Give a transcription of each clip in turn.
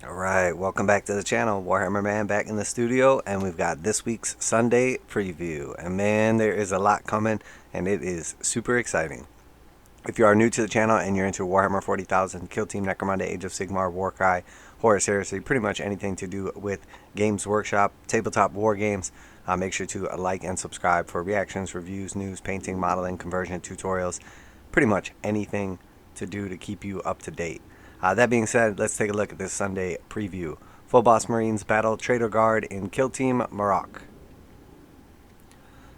Alright, welcome back to the channel. Warhammer Man back in the studio, and we've got this week's Sunday preview. And man, there is a lot coming, and it is super exciting. If you are new to the channel and you're into Warhammer 40,000, Kill Team, Necromunda, Age of Sigmar, Warcry, Horus Heresy, pretty much anything to do with Games Workshop, tabletop war games, make sure to like and subscribe for reactions, reviews, news, painting, modeling, conversion, tutorials, pretty much anything to do to keep you up to date. That being said, let's take a look at this Sunday preview. Phobos Marines battle Traitor Guard in Kill Team Moroch.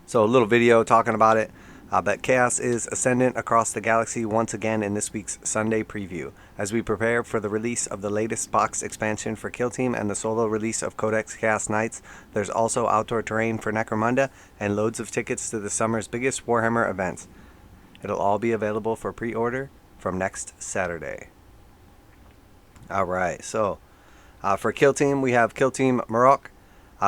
So a little video talking about it. But chaos is ascendant across the galaxy once again in this week's Sunday preview, as we prepare for the release of the latest box expansion for Kill Team and the solo release of Codex Chaos Knights. There's also outdoor terrain for Necromunda and loads of tickets to the summer's biggest Warhammer events. It'll all be available for pre-order from next Saturday. Alright, so for Kill Team, we have Kill Team Moroch.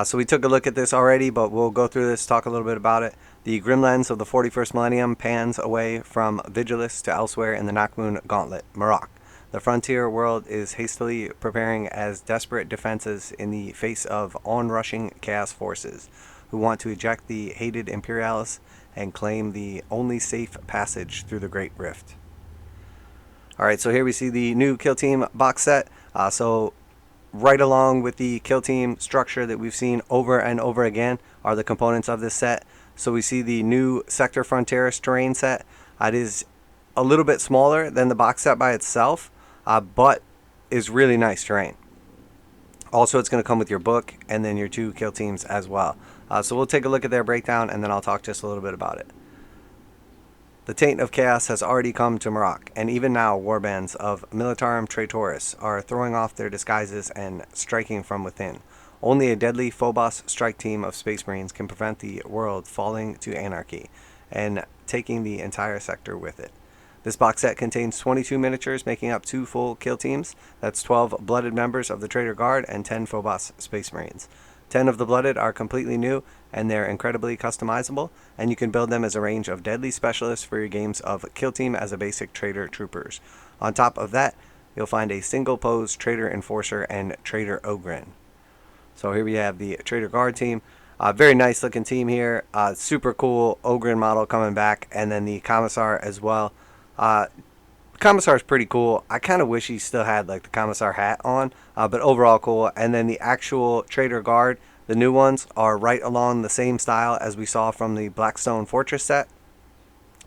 So we took a look at this already, but we'll go through this, talk a little bit about it. The grim lens of the 41st millennium pans away from Vigilus to elsewhere in the Necromunda gauntlet, Moroch. The frontier world is hastily preparing as desperate defenses in the face of onrushing chaos forces, who want to eject the hated Imperialists and claim the only safe passage through the Great Rift. Alright, so here we see the new Kill Team box set. So right along with the Kill Team structure that we've seen over and over again are the components of this set. So we see the new Sector Fronteris terrain set. It is a little bit smaller than the box set by itself, but is really nice terrain. Also, it's going to come with your book and then your two Kill Teams as well. So we'll take a look at their breakdown and then I'll talk just a little bit about it. The taint of chaos has already come to Moroch, and even now warbands of Militarum Traitoris are throwing off their disguises and striking from within. Only a deadly Phobos strike team of Space Marines can prevent the world falling to anarchy and taking the entire sector with it. This box set contains 22 miniatures making up 2 full kill teams. That's 12 blooded members of the Traitor Guard and 10 Phobos Space Marines. 10 of the blooded are completely new and they're incredibly customizable, and you can build them as a range of deadly specialists for your games of Kill Team as a basic Traitor Troopers. On top of that, you'll find a single pose Traitor Enforcer and Traitor Ogren. So here we have the Traitor Guard team. Very nice looking team here. Super cool Ogren model coming back, and then the Commissar as well. Commissar is pretty cool. I kind of wish he still had like the Commissar hat on, but overall cool. And then the actual Traitor Guard, the new ones, are right along the same style as we saw from the Blackstone Fortress set.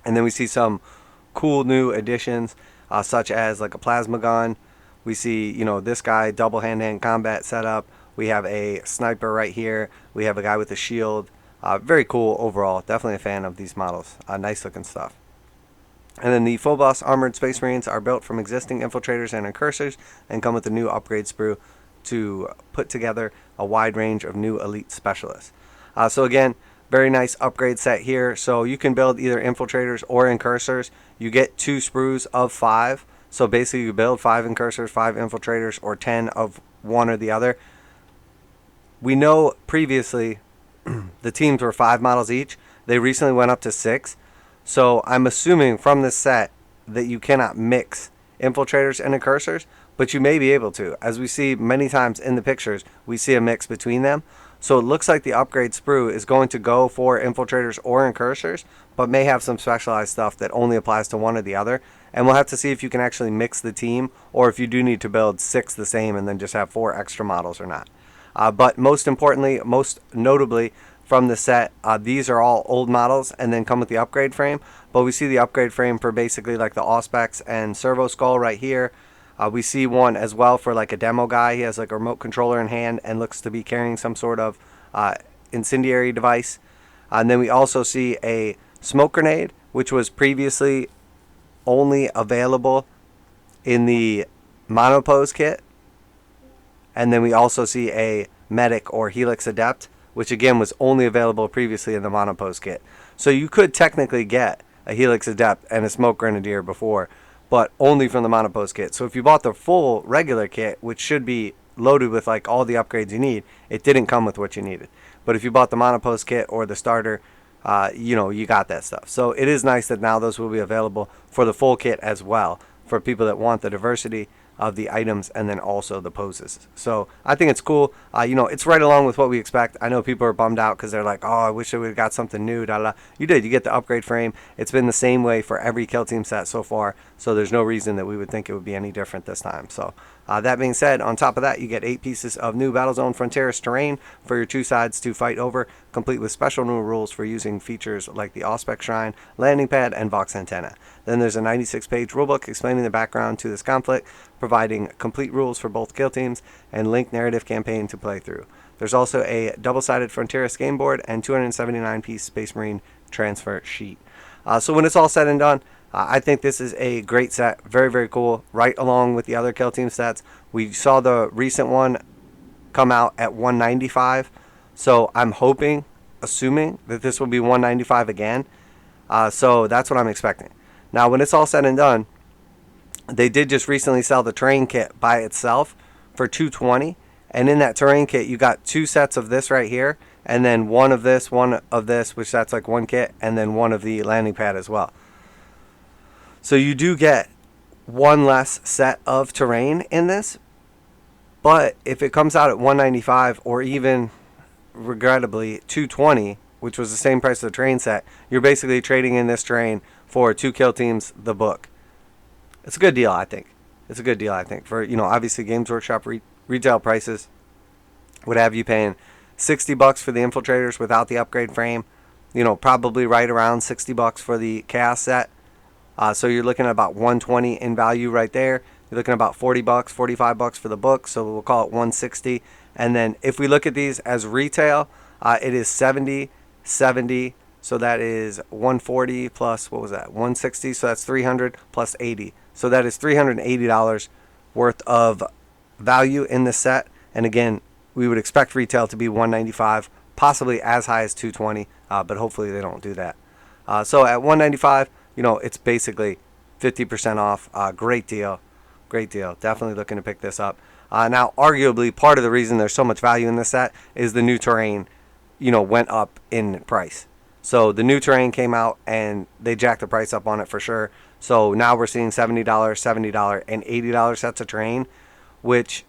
And then we see some cool new additions, such as like a plasma gun. We see, this guy, double hand-to-hand combat setup. We have a sniper right here. We have a guy with a shield. Very cool overall. Definitely a fan of these models. Nice looking stuff. And then the Phobos Armored Space Marines are built from existing infiltrators and incursors and come with a new upgrade sprue to put together a wide range of new elite specialists. So again, very nice upgrade set here. So you can build either infiltrators or incursors. You get 2 sprues of 5. So basically you build 5 incursors, 5 infiltrators, or 10 of one or the other. We know previously the teams were 5 models each. They recently went up to 6. So I'm assuming from this set that you cannot mix infiltrators and incursors, but you may be able to. As we see many times in the pictures, we see a mix between them. So it looks like the upgrade sprue is going to go for infiltrators or incursors, but may have some specialized stuff that only applies to one or the other. And we'll have to see if you can actually mix the team, or if you do need to build 6 the same and then just have 4 extra models or not. But most importantly, most notably, from the set, these are all old models and then come with the upgrade frame, but we see the upgrade frame for basically like the Auspex and Servo Skull right here. We see one as well for like a demo guy. He has like a remote controller in hand and looks to be carrying some sort of incendiary device. And then we also see a smoke grenade, which was previously only available in the monopose kit. And then we also see a medic or helix adept, which again was only available previously in the monopose kit. So you could technically get a helix adept and a smoke grenadier before, but only from the monopose kit. So if you bought the full regular kit, which should be loaded with like all the upgrades you need, it didn't come with what you needed. But if you bought the monopose kit or the starter, you got that stuff. So it is nice that now those will be available for the full kit as well, for people that want the diversity of the items and then also the poses. So I think it's cool. It's right along with what we expect. I know people are bummed out because they're like, oh, I wish I would have got something new. Da, da. You did. You get the upgrade frame. It's been the same way for every Kill Team set so far. So there's no reason that we would think it would be any different this time. So that being said, on top of that, you get 8 pieces of new Battlezone Fronteris terrain for your 2 sides to fight over, complete with special new rules for using features like the Auspex Shrine, landing pad, and Vox Antenna. Then there's a 96-page rulebook explaining the background to this conflict, providing complete rules for both kill teams, and linked narrative campaign to play through. There's also a double-sided Fronteris game board and 279-piece Space Marine transfer sheet. So when it's all said and done, I think this is a great set. Very, very cool. Right along with the other Kill Team sets. We saw the recent one come out at $195. So I'm assuming that this will be $195 again. So that's what I'm expecting. Now, when it's all said and done, they did just recently sell the terrain kit by itself for $220. And in that terrain kit, you got 2 sets of this right here. And then one of this, which that's like 1 kit. And then one of the landing pad as well. So you do get 1 less set of terrain in this. But if it comes out at $195 or even, regrettably, $220, which was the same price of the terrain set, you're basically trading in this terrain for 2 kill teams, the book. It's a good deal, I think. It's a good deal, I think. For, obviously Games Workshop retail prices would have you paying $60 for the infiltrators without the upgrade frame. Probably right around $60 for the chaos set. So you're looking at about $120 in value right there. You're looking at about $40, $45 for the book. So we'll call it $160. And then if we look at these as retail, it is $70. So that is $140 plus, what was that? $160. So that's $300 plus $80. So that is $380 worth of value in the set. And again, we would expect retail to be $195, possibly as high as $220, but hopefully they don't do that. So at $195, it's basically 50% off. Great deal. Great deal. Definitely looking to pick this up. Now, arguably, part of the reason there's so much value in this set is the new terrain, went up in price. So the new terrain came out and they jacked the price up on it for sure. So now we're seeing $70, $70, and $80 sets of terrain, which,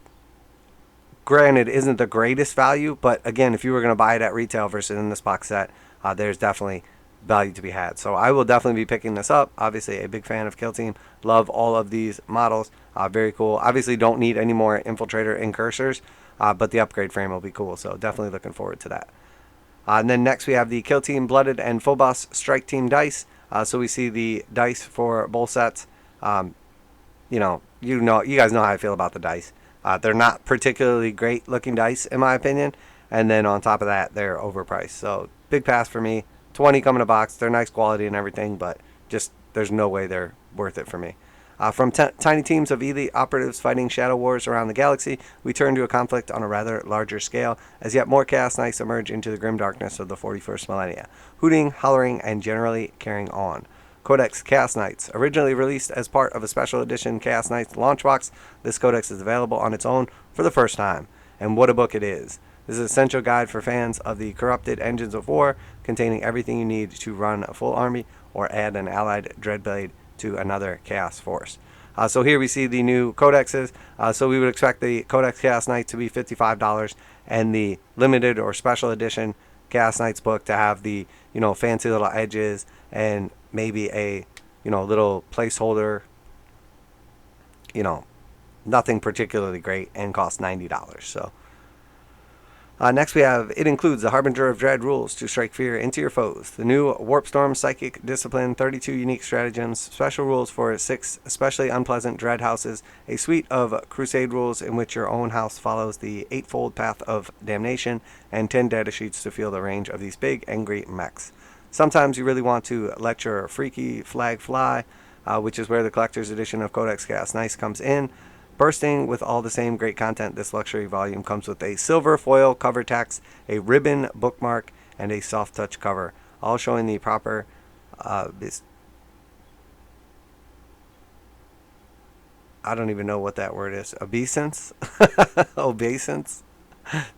granted, isn't the greatest value. But again, if you were going to buy it at retail versus in this box set, there's definitely value to be had. So I will definitely be picking this up. Obviously a big fan of Kill Team. Love all of these models. Very cool. Obviously don't need any more infiltrator incursors, but the upgrade frame will be cool. So definitely looking forward to that. And then next we have the Kill Team Blooded and Phobos Strike Team dice. So we see the dice for both sets. You guys know how I feel about the dice. They're not particularly great looking dice in my opinion. And then on top of that, they're overpriced. So big pass for me. 20 come in a box. They're nice quality and everything, but just there's no way they're worth it for me. From tiny teams of elite operatives fighting shadow wars around the galaxy, we turn to a conflict on a rather larger scale as yet more chaos knights emerge into the grim darkness of the 41st millennia, hooting, hollering, and generally carrying on. Codex Chaos Knights. Originally released as part of a special edition Chaos Knights launch box, this codex is available on its own for the first time. And what a book it is. This is an essential guide for fans of the corrupted engines of war, containing everything you need to run a full army or add an allied dreadblade to another chaos force. So here we see the new codexes. So we would expect the Codex Chaos Knight to be $55 and the limited or special edition Chaos Knights book to have the, fancy little edges and maybe a, little placeholder, nothing particularly great, and cost $90. So next we have, it includes the Harbinger of Dread rules to strike fear into your foes. The new Warp Storm Psychic Discipline, 32 unique stratagems, special rules for 6 especially unpleasant dread houses, a suite of crusade rules in which your own house follows the 8-fold path of damnation, and 10 data sheets to feel the range of these big, angry mechs. Sometimes you really want to let your freaky flag fly, which is where the collector's edition of Codex Chaos Knights comes in. Bursting with all the same great content, this luxury volume comes with a silver foil cover text, a ribbon bookmark, and a soft touch cover, all showing the proper I don't even know what that word is. Obeisance? Obeisance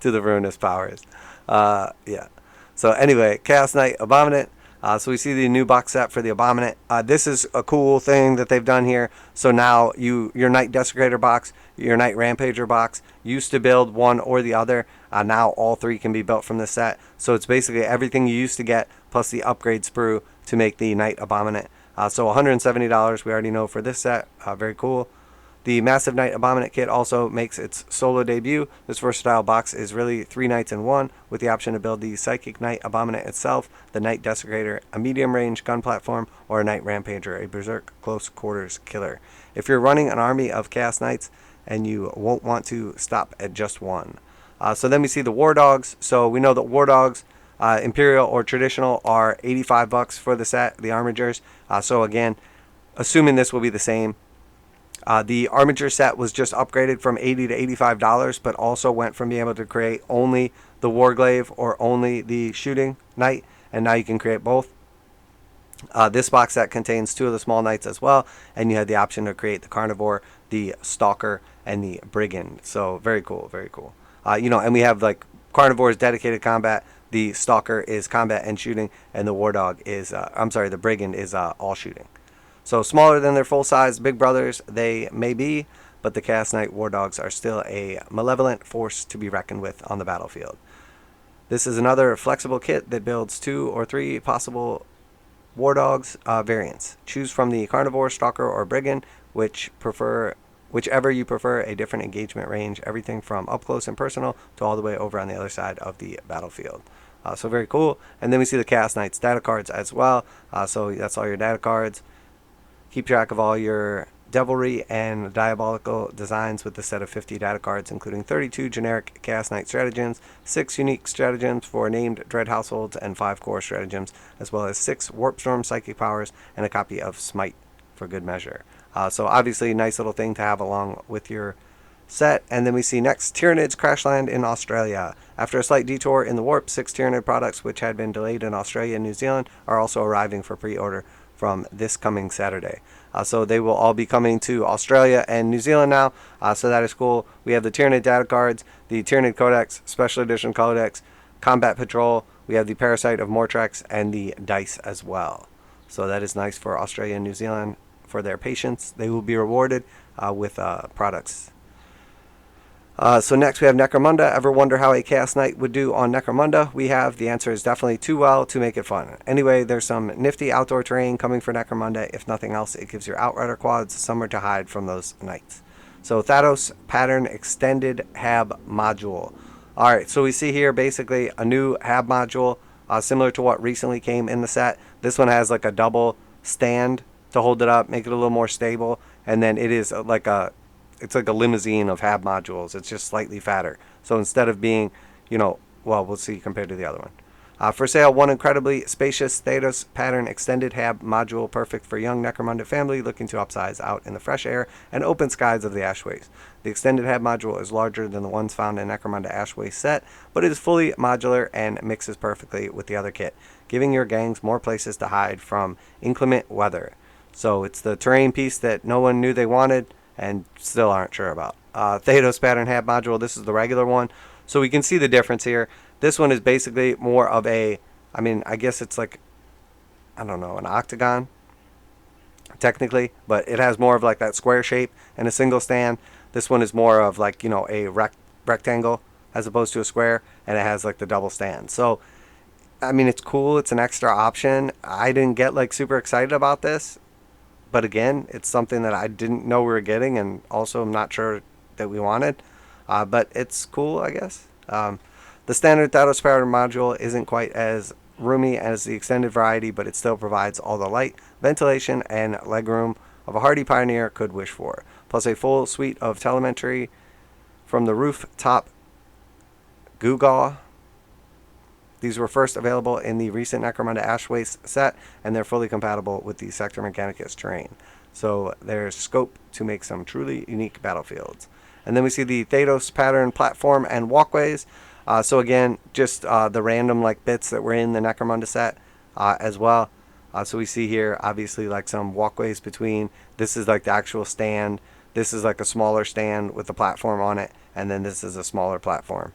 to the ruinous powers. Yeah. So anyway, Chaos Knight Abominant. So we see the new box set for the Abominant. This is a cool thing that they've done here. So now your Knight Desecrator box, your Knight Rampager box, used to build one or the other. Now all three can be built from this set. So it's basically everything you used to get plus the upgrade sprue to make the Knight Abominant. So $170 we already know for this set. Very cool. The Massive Knight Abominant kit also makes its solo debut. This versatile box is really 3 knights in one, with the option to build the Psychic Knight Abominant itself, the Knight Desecrator, a medium range gun platform, or a Knight Rampager, a berserk close quarters killer. If you're running an army of Chaos Knights, and you won't want to stop at just one. So then we see the War Dogs. So we know that War Dogs, Imperial or Traditional, are $85 for the set, the Armigers. So again, assuming this will be the same. The Armiger set was just upgraded from $80 to $85, but also went from being able to create only the Warglaive or only the Shooting Knight, and now you can create both. This box set contains 2 of the small knights as well, and you had the option to create the Carnivore, the Stalker, and the Brigand. So very cool, very cool. And we have like Carnivore is dedicated combat, the Stalker is combat and shooting, and the War Dog is, the Brigand is all shooting. So smaller than their full-size big brothers they may be, but the Chaos Knight War Dogs are still a malevolent force to be reckoned with on the battlefield. This is another flexible kit that builds 2 or 3 possible War Dogs variants. Choose from the Carnivore, Stalker, or Brigand, whichever you prefer, a different engagement range, everything from up close and personal to all the way over on the other side of the battlefield. So very cool. And then we see the Chaos Knights data cards as well. So that's all your data cards. Keep track of all your devilry and diabolical designs with the set of 50 data cards, including 32 generic Chaos Knight stratagems, 6 unique stratagems for named Dread households, and 5 core stratagems, as well as 6 Warpstorm psychic powers and a copy of Smite for good measure. So obviously a nice little thing to have along with your set. And then we see next, Tyranids crash land in Australia. After a slight detour in the warp, 6 Tyranid products which had been delayed in Australia and New Zealand are also arriving for pre-order from this coming Saturday. So they will all be coming to Australia and New Zealand now. So that is cool. We have the Tyranid data cards, the Tyranid Codex, Special Edition Codex, Combat Patrol. We have the Parasite of Mortrex and the Dice as well. So that is nice for Australia and New Zealand for their patience. They will be rewarded with products. So next we have Necromunda. Ever wonder how a Chaos Knight would do on Necromunda? We have. The answer is definitely too well to make it fun. Anyway, there's some nifty outdoor terrain coming for Necromunda. If nothing else, it gives your Outrider quads somewhere to hide from those knights. So Thatos Pattern Extended Hab Module. Alright, so we see here basically a new Hab module, similar to what recently came in the set. This one has like a double stand to hold it up, make it a little more stable, and then it is like a limousine of Hab modules. It's just slightly fatter. So instead of being, we'll see compared to the other one. For sale, one incredibly spacious Thatos Pattern Extended Hab module, perfect for young Necromunda family looking to upsize out in the fresh air and open skies of the Ashways. The Extended Hab module is larger than the ones found in Necromunda Ashway set, but it is fully modular and mixes perfectly with the other kit, giving your gangs more places to hide from inclement weather. So it's the terrain piece that no one knew they wanted and still aren't sure about. Thatos Pattern Hab module, this is the regular one. So we can see the difference here. This one is basically more of I guess it's like, an octagon, technically. But it has more of like that square shape and a single stand. This one is more of like, a rectangle as opposed to a square. And it has like the double stand. So, it's cool. It's an extra option. I didn't get like super excited about this. But again, it's something that I didn't know we were getting, and also I'm not sure that we wanted. But it's cool, I guess. The standard Thatos Pattern module isn't quite as roomy as the extended variety, but it still provides all the light, ventilation, and legroom of a hardy pioneer could wish for. Plus a full suite of telemetry from the rooftop Gugaw. These were first available in the recent Necromunda Ashways set, and they're fully compatible with the Sector Mechanicus terrain. So there's scope to make some truly unique battlefields. And then we see the Thatos Pattern Platform and Walkways. So again, just the random like bits that were in the Necromunda set as well. So we see here, obviously, like some walkways between. This is like the actual stand. This is like a smaller stand with a platform on it. And then this is a smaller platform.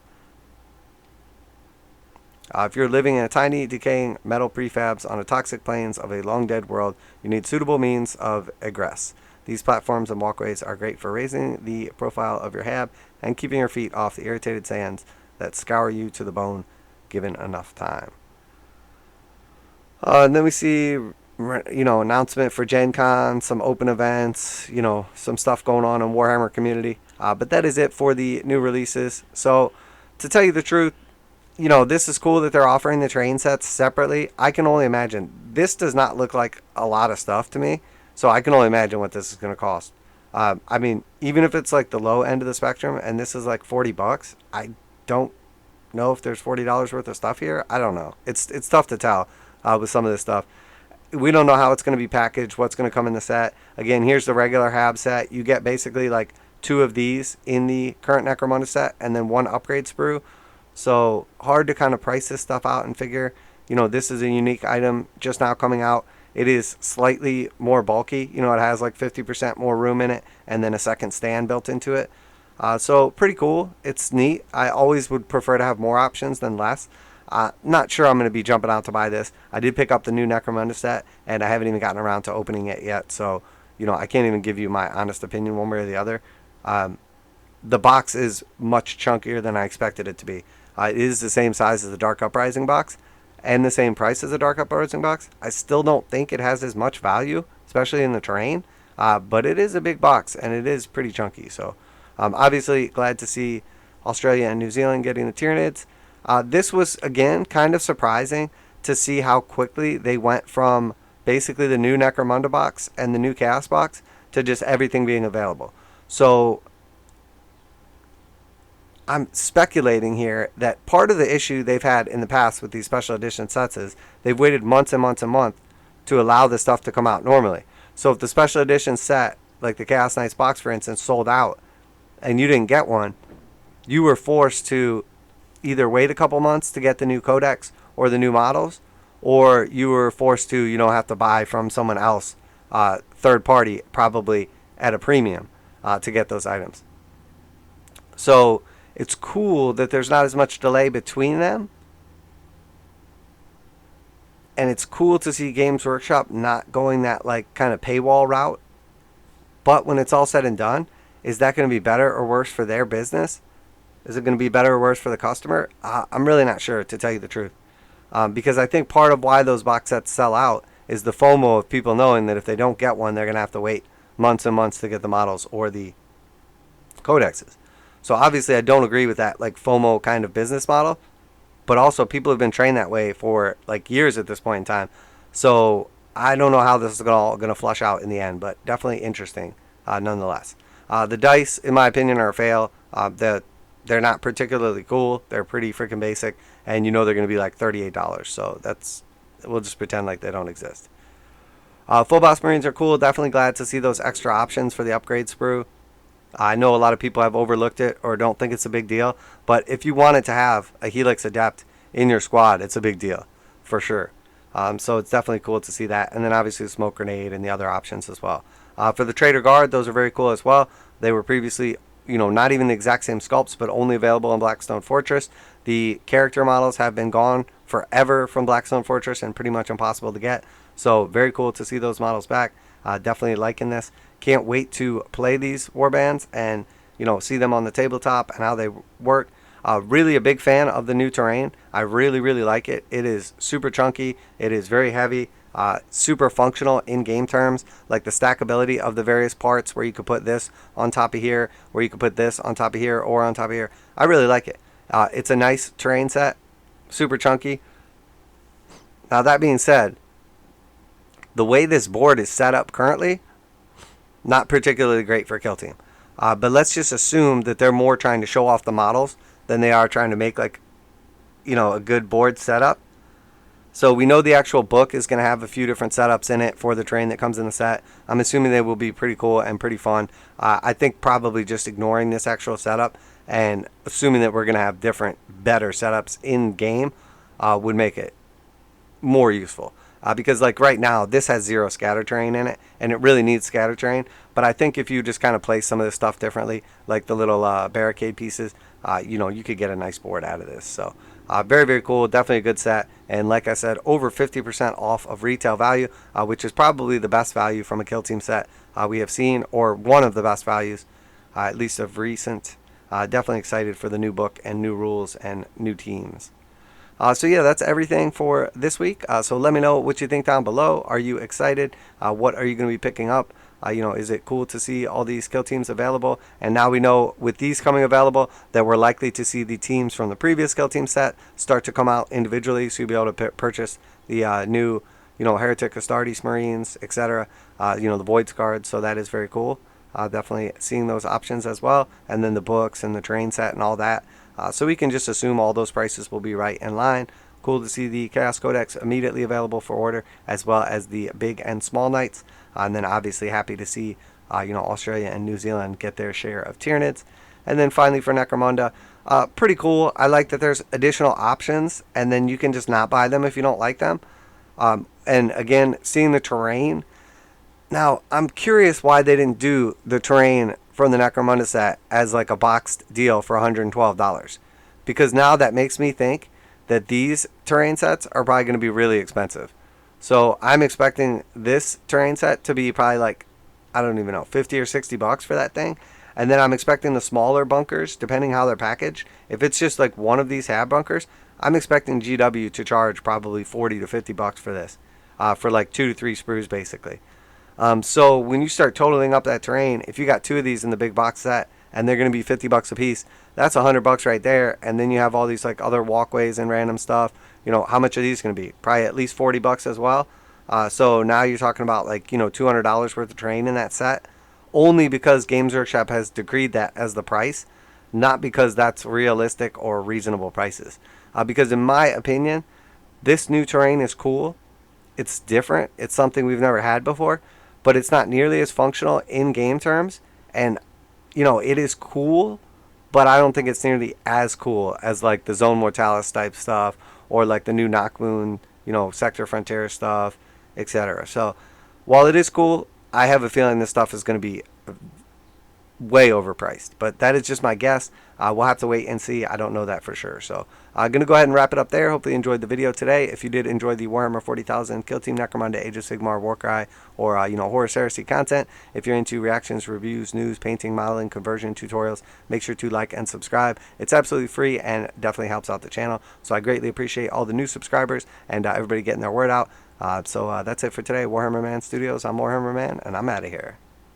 If you're living in a tiny, decaying metal prefabs on the toxic plains of a long-dead world, you need suitable means of egress. These platforms and walkways are great for raising the profile of your hab and keeping your feet off the irritated sands that scour you to the bone given enough time. And then we see, announcement for Gen Con, some open events, some stuff going on in Warhammer community. But that is it for the new releases. So, to tell you the truth, this is cool that they're offering the train sets separately. I can only imagine. This does not look like a lot of stuff to me. So I can only imagine what this is going to cost. I mean, even if it's like the low end of the spectrum and this is like $40, I don't know if there's $40 worth of stuff here. I don't know. It's tough to tell with some of this stuff. We don't know how it's going to be packaged, what's going to come in the set. Again, here's the regular hab set. You get basically like 2 of these in the current Necromunda set and then 1 upgrade sprue. So hard to kind of price this stuff out and figure, this is a unique item just now coming out. It is slightly more bulky. It has like 50% more room in it and then a second stand built into it. So pretty cool. It's neat. I always would prefer to have more options than less. Not sure I'm going to be jumping out to buy this. I did pick up the new Necromunda set and I haven't even gotten around to opening it yet. So, I can't even give you my honest opinion one way or the other. The box is much chunkier than I expected it to be. It is the same size as the Dark Uprising box and the same price as the Dark Uprising box. I still don't think it has as much value, especially in the terrain, but it is a big box and it is pretty chunky. So obviously glad to see Australia and New Zealand getting the Tyranids. This was, again, kind of surprising to see how quickly they went from basically the new Necromunda box and the new Chaos box to just everything being available. So I'm speculating here that part of the issue they've had in the past with these special edition sets is they've waited months and months and months to allow this stuff to come out normally. So if the special edition set, like the Chaos Knights box, for instance, sold out and you didn't get one, you were forced to either wait a couple months to get the new Codex or the new models, or you were forced to, have to buy from someone else, third party, probably at a premium, to get those items. So it's cool that there's not as much delay between them. And it's cool to see Games Workshop not going that like kind of paywall route. But when it's all said and done, is that going to be better or worse for their business? Is it going to be better or worse for the customer? I'm really not sure, to tell you the truth. Because I think part of why those box sets sell out is the FOMO of people knowing that if they don't get one, they're going to have to wait months and months to get the models or the codexes. So obviously I don't agree with that like FOMO kind of business model, but also people have been trained that way for like years at this point in time. So I don't know how this is all going to flush out in the end, but definitely interesting nonetheless. The dice, in my opinion, are a fail. They're not particularly cool. They're pretty freaking basic, and they're going to be like $38. So we'll just pretend like they don't exist. Phobos Marines are cool. Definitely glad to see those extra options for the upgrade sprue. I know a lot of people have overlooked it or don't think it's a big deal, but if you wanted to have a Helix Adept in your squad, it's a big deal, for sure. So it's definitely cool to see that. And then obviously the Smoke Grenade and the other options as well. For the Traitor Guard, those are very cool as well. They were previously, not even the exact same sculpts, but only available in Blackstone Fortress. The character models have been gone forever from Blackstone Fortress and pretty much impossible to get. So very cool to see those models back. Definitely liking this. Can't wait to play these warbands and see them on the tabletop and how they work. Really a big fan of the new terrain. I really like it. It is super chunky. It is very heavy. Super functional in game terms, like the stackability of the various parts where you could put this on top of here, where you could put this on top of here or on top of here. I really like it. It's a nice terrain set. Super chunky. Now that being said, the way this board is set up currently, not particularly great for Kill Team. But let's just assume that they're more trying to show off the models than they are trying to make a good board setup. So we know the actual book is going to have a few different setups in it for the terrain that comes in the set. I'm assuming they will be pretty cool and pretty fun. I think probably just ignoring this actual setup and assuming that we're going to have different, better setups in game would make it more useful. Because like right now, this has 0 scatter terrain in it, and it really needs scatter terrain. But I think if you just kind of place some of this stuff differently, like the little barricade pieces, you could get a nice board out of this. So Very, very cool. Definitely a good set. And like I said, over 50% off of retail value, which is probably the best value from a Kill Team set we have seen, or one of the best values, at least of recent. Definitely excited for the new book and new rules and new teams. So yeah, that's everything for this week. So let me know what you think down below. Are you excited? What are you going to be picking up? Is it cool to see all these Kill Teams available? And now we know with these coming available that we're likely to see the teams from the previous Kill Team set start to come out individually. So you'll be able to purchase the new, Heretic Astartes Marines, etc. The Void Guards. So that is very cool. Definitely seeing those options as well. And then the books and the terrain set and all that. So we can just assume all those prices will be right in line. Cool to see the Chaos Codex immediately available for order, as well as the big and small knights. And then obviously happy to see, Australia and New Zealand get their share of Tyranids. And then finally for Necromunda, pretty cool. I like that there's additional options, and then you can just not buy them if you don't like them. And again, seeing the terrain. Now, I'm curious why they didn't do the terrain from the Necromunda set as like a boxed deal for $112. Because now that makes me think that these terrain sets are probably going to be really expensive. So I'm expecting this terrain set to be probably like, I don't even know, 50 or 60 bucks for that thing. And then I'm expecting the smaller bunkers, depending how they're packaged. If it's just like one of these hab bunkers, I'm expecting GW to charge probably 40 to 50 bucks for this. For like 2 to 3 sprues basically. So when you start totaling up that terrain, if you got 2 of these in the big box set and they're going to be 50 bucks a piece, that's 100 bucks right there. And then you have all these like other walkways and random stuff. How much are these going to be? Probably at least 40 bucks as well. So now you're talking about like, $200 worth of terrain in that set, only because Games Workshop has decreed that as the price, not because that's realistic or reasonable prices. Because in my opinion, this new terrain is cool. It's different. It's something we've never had before, but it's not nearly as functional in game terms. And, it is cool, but I don't think it's nearly as cool as like the Zone Mortalis type stuff, or like the new Knockmoon, Sector Fronteris stuff, etc. So while it is cool, I have a feeling this stuff is going to be way overpriced, but that is just my guess. We'll have to wait and see. I don't know that for sure. So I'm going to go ahead and wrap it up there. Hopefully you enjoyed the video today. If you did enjoy the Warhammer 40,000 Kill Team Necromunda Age of Sigmar warcry or Horus Heresy content, if you're into reactions, reviews, news, painting, modeling, conversion tutorials, make sure to like and subscribe. It's absolutely free and definitely helps out the channel. So I greatly appreciate all the new subscribers and everybody getting their word out. So that's it for today. Warhammer Man Studios. I'm Warhammer Man, and I'm out of here.